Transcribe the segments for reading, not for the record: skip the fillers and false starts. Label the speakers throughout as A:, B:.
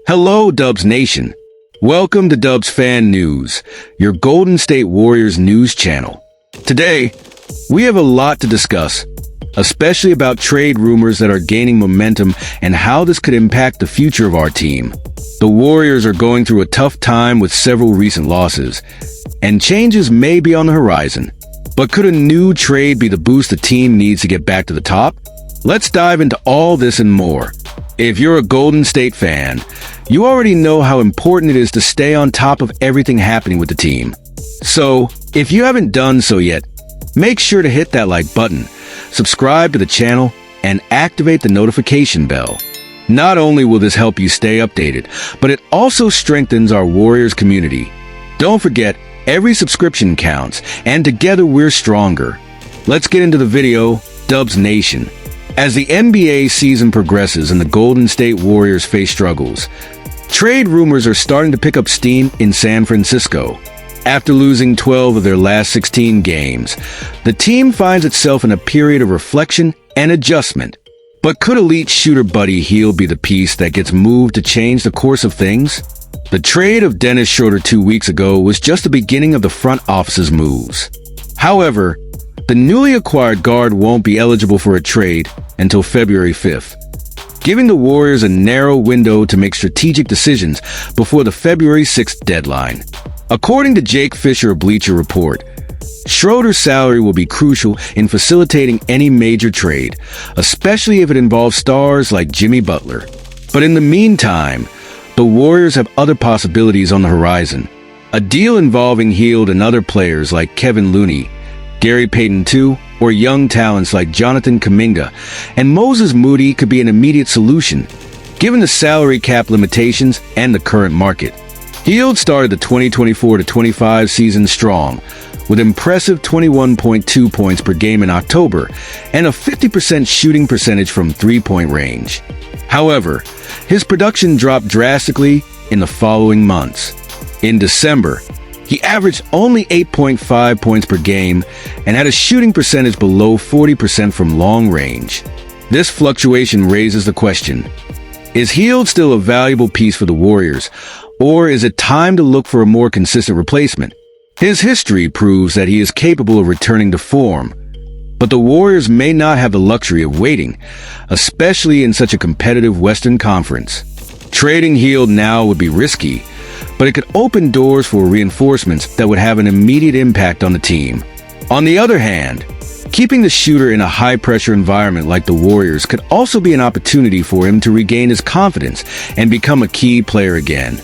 A: Hello, Dubs Nation. Welcome to Dubs Fan News, your Golden State Warriors news channel. Today, we have a lot to discuss, especially about trade rumors that are gaining momentum and how this could impact the future of our team. The Warriors are going through a tough time with several recent losses, and changes may be on the horizon. But could a new trade be the boost the team needs to get back to the top? Let's dive into all this and more. If you're a Golden State fan, you already know how important it is to stay on top of everything happening with the team. So, if you haven't done so yet, make sure to hit that like button, subscribe to the channel, and activate the notification bell. Not only will this help you stay updated, but it also strengthens our Warriors community. Don't forget, every subscription counts, and together we're stronger. Let's get into the video, Dubs Nation. As the NBA season progresses and the Golden State Warriors face struggles, trade rumors are starting to pick up steam in San Francisco. After losing 12 of their last 16 games, the team finds itself in a period of reflection and adjustment. But could elite shooter Buddy Hield be the piece that gets moved to change the course of things? The trade of Dennis Schroeder 2 weeks ago was just the beginning of the front office's moves. However, the newly acquired guard won't be eligible for a trade until February 5th, giving the Warriors a narrow window to make strategic decisions before the February 6th deadline. According to Jake Fisher of Bleacher Report, Schroeder's salary will be crucial in facilitating any major trade, especially if it involves stars like Jimmy Butler. But in the meantime, the Warriors have other possibilities on the horizon. A deal involving Hield and other players like Kevin Looney, Gary Payton II, or young talents like Jonathan Kuminga and Moses Moody could be an immediate solution, given the salary cap limitations and the current market. Hield started the 2024-25 season strong, with impressive 21.2 points per game in October and a 50% shooting percentage from three-point range. However, his production dropped drastically in the following months. In December, he averaged only 8.5 points per game and had a shooting percentage below 40% from long range. This fluctuation raises the question, is Hield still a valuable piece for the Warriors, or is it time to look for a more consistent replacement? His history proves that he is capable of returning to form, but the Warriors may not have the luxury of waiting, especially in such a competitive Western Conference. Trading Hield now would be risky, but it could open doors for reinforcements that would have an immediate impact on the team. On the other hand, keeping the shooter in a high-pressure environment like the Warriors could also be an opportunity for him to regain his confidence and become a key player again.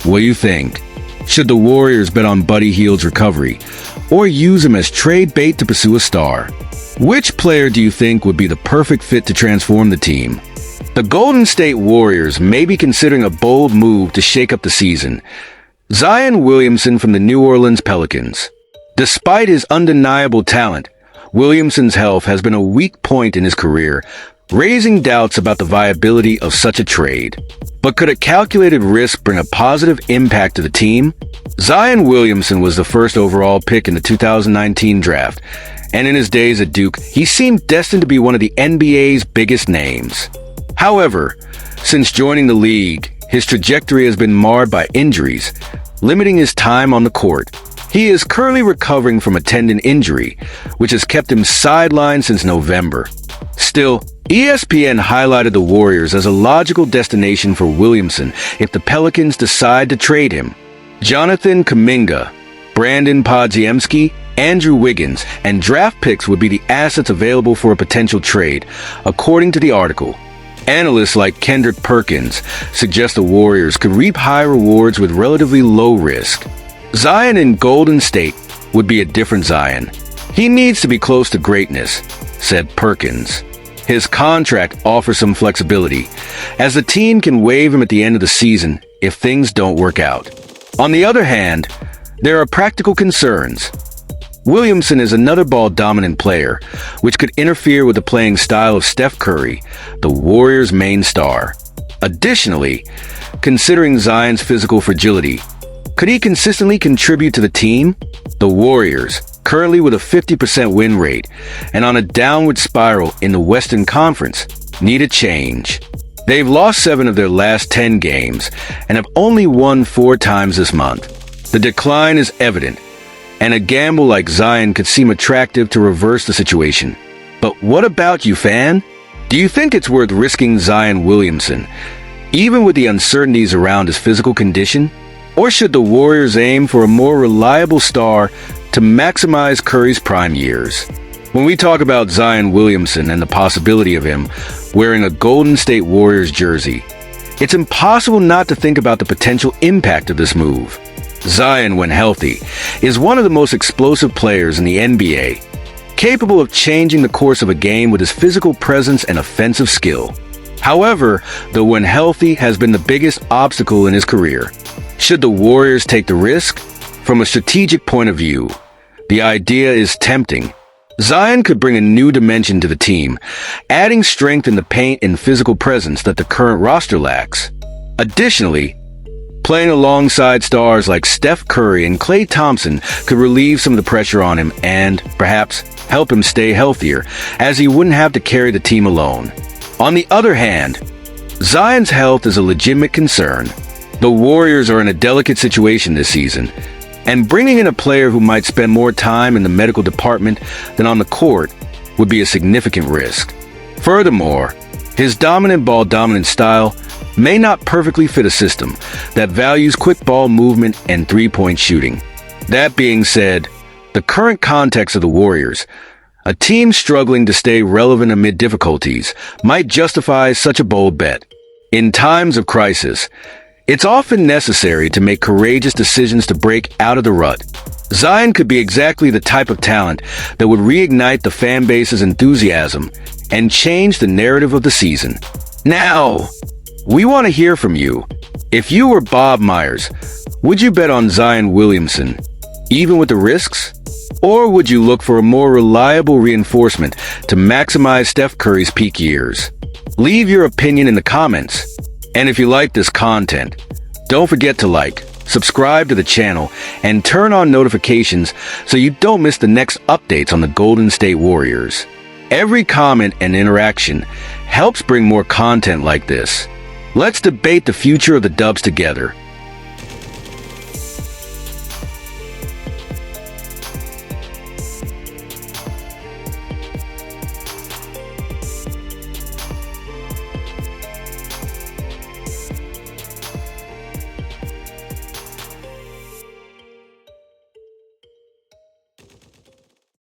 A: What do you think? Should the Warriors bet on Buddy Hield's recovery, or use him as trade bait to pursue a star? Which player do you think would be the perfect fit to transform the team? The Golden State Warriors may be considering a bold move to shake up the season. Zion Williamson from the New Orleans Pelicans. Despite his undeniable talent, Williamson's health has been a weak point in his career, raising doubts about the viability of such a trade. But could a calculated risk bring a positive impact to the team? Zion Williamson was the first overall pick in the 2019 draft, and in his days at Duke, he seemed destined to be one of the NBA's biggest names. However, since joining the league, his trajectory has been marred by injuries, limiting his time on the court. He is currently recovering from a tendon injury, which has kept him sidelined since November. Still, ESPN highlighted the Warriors as a logical destination for Williamson if the Pelicans decide to trade him. Jonathan Kuminga, Brandon Podziemski, Andrew Wiggins, and draft picks would be the assets available for a potential trade, according to the article. Analysts like Kendrick Perkins suggest the Warriors could reap high rewards with relatively low risk. Zion in Golden State would be a different Zion. He needs to be close to greatness, said Perkins. His contract offers some flexibility, as the team can waive him at the end of the season if things don't work out. On the other hand, there are practical concerns. Williamson is another ball-dominant player, which could interfere with the playing style of Steph Curry, the Warriors' main star. Additionally, considering Zion's physical fragility, could he consistently contribute to the team? The Warriors, currently with a 50% win rate and on a downward spiral in the Western Conference, need a change. They've lost 7 of their last 10 games and have only won 4 times this month. The decline is evident, and a gamble like Zion could seem attractive to reverse the situation. But what about you, fan? Do you think it's worth risking Zion Williamson, even with the uncertainties around his physical condition? Or should the Warriors aim for a more reliable star to maximize Curry's prime years? When we talk about Zion Williamson and the possibility of him wearing a Golden State Warriors jersey, it's impossible not to think about the potential impact of this move. Zion, when healthy, is one of the most explosive players in the NBA, capable of changing the course of a game with his physical presence and offensive skill. However, the when healthy has been the biggest obstacle in his career. Should the Warriors take the risk? From a strategic point of view, the idea is tempting. Zion could bring a new dimension to the team, adding strength in the paint and physical presence that the current roster lacks. Additionally, playing alongside stars like Steph Curry and Klay Thompson could relieve some of the pressure on him and, perhaps, help him stay healthier, as he wouldn't have to carry the team alone. On the other hand, Zion's health is a legitimate concern. The Warriors are in a delicate situation this season, and bringing in a player who might spend more time in the medical department than on the court would be a significant risk. Furthermore, his dominant ball-dominant style may not perfectly fit a system that values quick ball movement and three-point shooting. That being said, the current context of the Warriors, a team struggling to stay relevant amid difficulties, might justify such a bold bet. In times of crisis, it's often necessary to make courageous decisions to break out of the rut. Zion could be exactly the type of talent that would reignite the fan base's enthusiasm and change the narrative of the season. Now, we want to hear from you. If you were Bob Myers, would you bet on Zion Williamson, even with the risks? Or would you look for a more reliable reinforcement to maximize Steph Curry's peak years? Leave your opinion in the comments. And if you like this content, don't forget to like, subscribe to the channel, and turn on notifications so you don't miss the next updates on the Golden State Warriors. Every comment and interaction helps bring more content like this. Let's debate the future of the Dubs together.